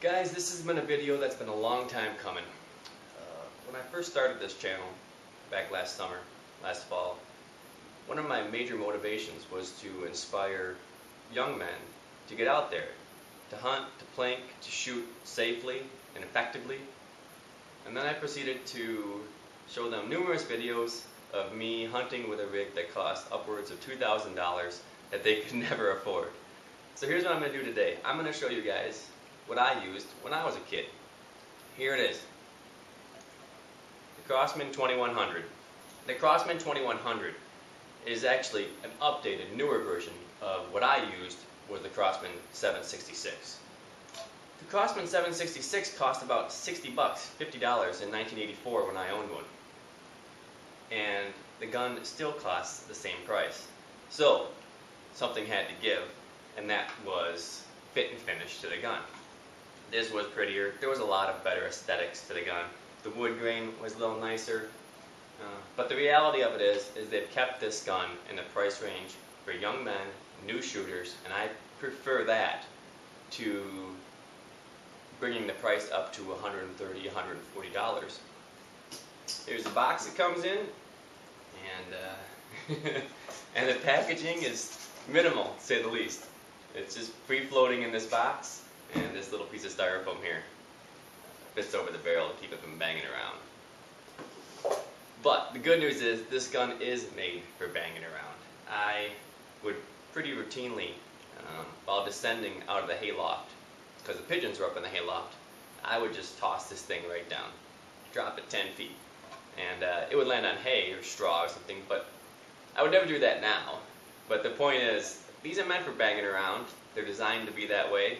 Guys, this has been a video that's been a long time coming. When I first started this channel, back last summer, last fall, one of my major motivations was to inspire young men to get out there, to hunt, to plank, to shoot safely and effectively. And then I proceeded to show them numerous videos of me hunting with a rig that cost upwards of $2,000 that they could never afford. So here's what I'm going to do today. I'm going to show you guys what I used when I was a kid. Here it is. The Crosman 2100. The Crosman 2100 is actually an updated, newer version of what I used was the Crosman 766. The Crosman 766 cost about $60, $50 in 1984 when I owned one. And the gun still costs the same price. So, something had to give, and that was fit and finish to the gun. This was prettier. There was a lot of better aesthetics to the gun. The wood grain was a little nicer. But the reality of it is they've kept this gun in the price range for young men, new shooters, and I prefer that to bringing the price up to $130, $140. Here's the box it comes in, and and the packaging is minimal, to say the least. It's just free-floating in this box, and this little piece of styrofoam here fits over the barrel to keep it from banging around. But the good news is this gun is made for banging around. I would pretty routinely, while descending out of the hayloft, because the pigeons were up in the hayloft, I would just toss this thing right down, drop it 10 feet, and it would land on hay or straw or something, but I would never do that now. But the point is, these are meant for banging around. They're designed to be that way,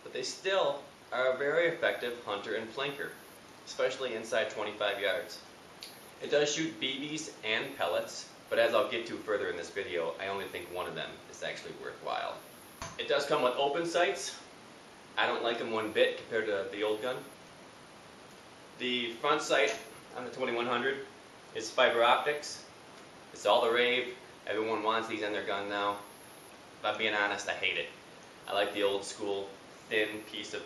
but they still are a very effective hunter and flanker, especially inside 25 yards. It does shoot BBs and pellets, but as I'll get to further in this video, I only think one of them is actually worthwhile. It does come with open sights. I don't like them one bit compared to the old gun. The front sight on the 2100 is fiber optics. It's all the rave. Everyone wants these on their gun now. If I'm being honest, I hate it. I like the old school thin piece of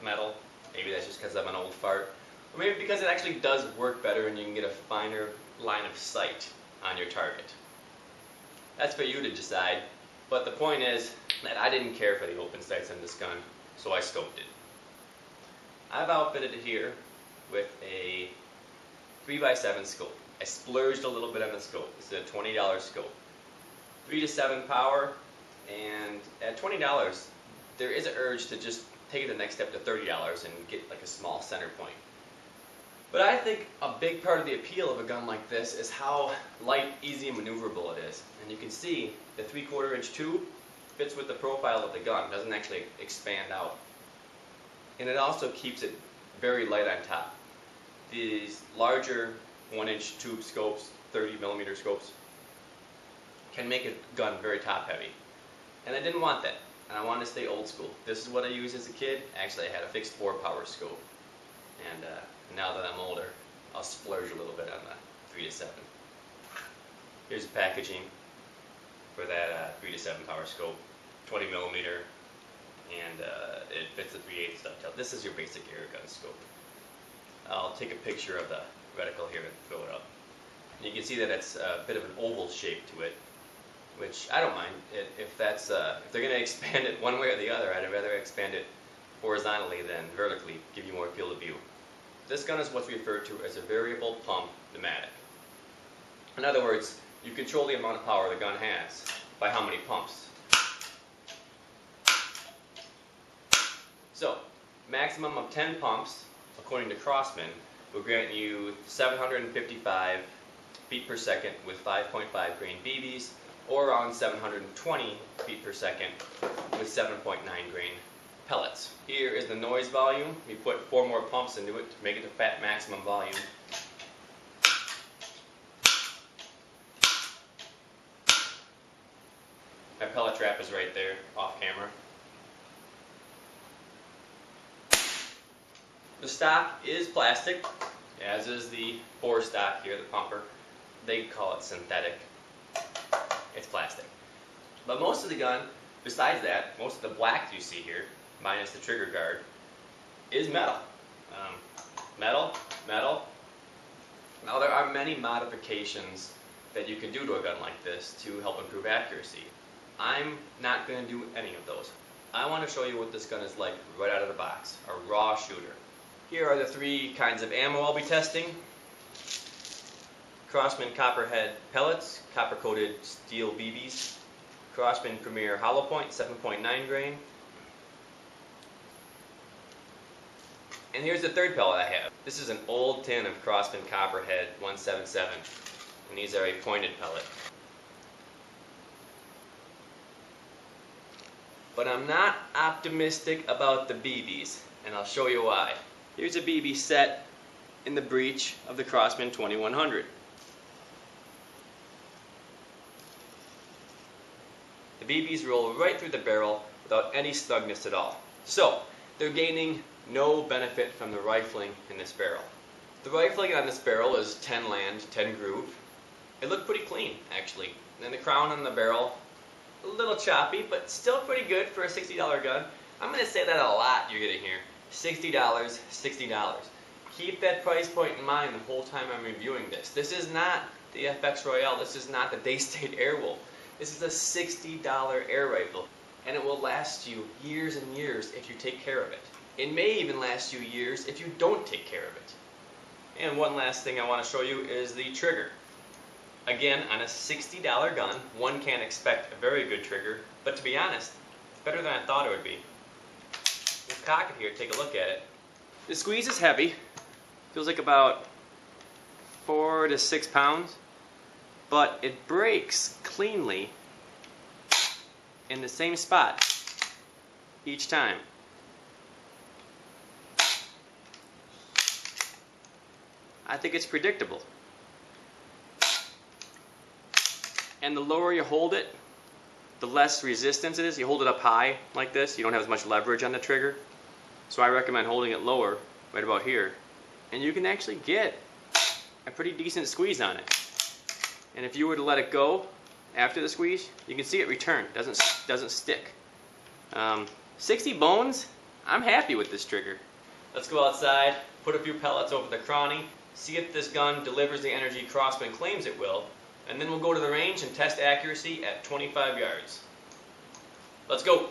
metal. Maybe that's just because I'm an old fart. Or maybe because it actually does work better and you can get a finer line of sight on your target. That's for you to decide. But the point is that I didn't care for the open sights on this gun, so I scoped it. I've outfitted it here with a 3x7 scope. I splurged a little bit on the scope. It's a $20 scope. 3 to 7 power, and at $20, there is an urge to just take it the next step to $30 and get like a small center point. But I think a big part of the appeal of a gun like this is how light, easy, and maneuverable it is. And you can see the 3/4 inch tube fits with the profile of the gun. It doesn't actually expand out. And it also keeps it very light on top. These larger 1-inch tube scopes, 30mm scopes, can make a gun very top heavy. And I didn't want that. And I wanted to stay old school. This is what I used as a kid. Actually, I had a fixed 4-power scope. And now that I'm older, I'll splurge a little bit on the 3 to 7. Here's the packaging for that 3 to 7 power scope, 20mm, and it fits the 3/8 dovetail. This is your basic air gun scope. I'll take a picture of the reticle here and throw it up. And you can see that it's a bit of an oval shape to it, which I don't mind. If they're going to expand it one way or the other, I'd rather expand it horizontally than vertically, give you more field of view. This gun is what's referred to as a variable pump pneumatic. In other words, you control the amount of power the gun has by how many pumps. So, maximum of 10 pumps, according to Crosman, will grant you 755 feet per second with 5.5 grain BBs, or around 720 feet per second with 7.9 grain pellets. Here is the noise volume. We put 4 more pumps into it to make it the fat maximum volume. My pellet trap is right there, off camera. The stock is plastic, as is the bore stock here, the pumper. They call it synthetic. It's plastic. But most of the gun, besides that, most of the black you see here, minus the trigger guard, is metal. Metal, metal. Now there are many modifications that you can do to a gun like this to help improve accuracy. I'm not going to do any of those. I want to show you what this gun is like right out of the box, a raw shooter. Here are the 3 kinds of ammo I'll be testing. Crosman Copperhead pellets, copper-coated steel BBs. Crosman Premier hollow point, 7.9 grain. And here's the 3rd pellet I have. This is an old tin of Crosman Copperhead 177, and these are a pointed pellet. But I'm not optimistic about the BBs, and I'll show you why. Here's a BB set in the breech of the Crosman 2100. The BBs roll right through the barrel without any snugness at all. So, they're gaining no benefit from the rifling in this barrel. The rifling on this barrel is 10 land, 10 groove. It looked pretty clean, actually. And the crown on the barrel, a little choppy, but still pretty good for a $60 gun. I'm going to say that a lot you're getting here. $60, $60. Keep that price point in mind the whole time I'm reviewing this. This is not the FX Royale. This is not the Daystate Airwolf. This is a $60 air rifle, and it will last you years and years if you take care of it. It may even last you years if you don't take care of it. And one last thing I want to show you is the trigger. Again, on a $60 gun, one can't expect a very good trigger, but to be honest, it's better than I thought it would be. We'll cock it here, take a look at it. The squeeze is heavy. Feels like about 4 to 6 pounds, but it breaks cleanly in the same spot each time. I think it's predictable. And the lower you hold it, the less resistance it is. You hold it up high like this, you don't have as much leverage on the trigger. So I recommend holding it lower, right about here. And you can actually get a pretty decent squeeze on it. And if you were to let it go after the squeeze, you can see it return. Doesn't stick. 60 bones, I'm happy with this trigger. Let's go outside, put a few pellets over the crawny, see if this gun delivers the energy Crosman claims it will, and then we'll go to the range and test accuracy at 25 yards. Let's go!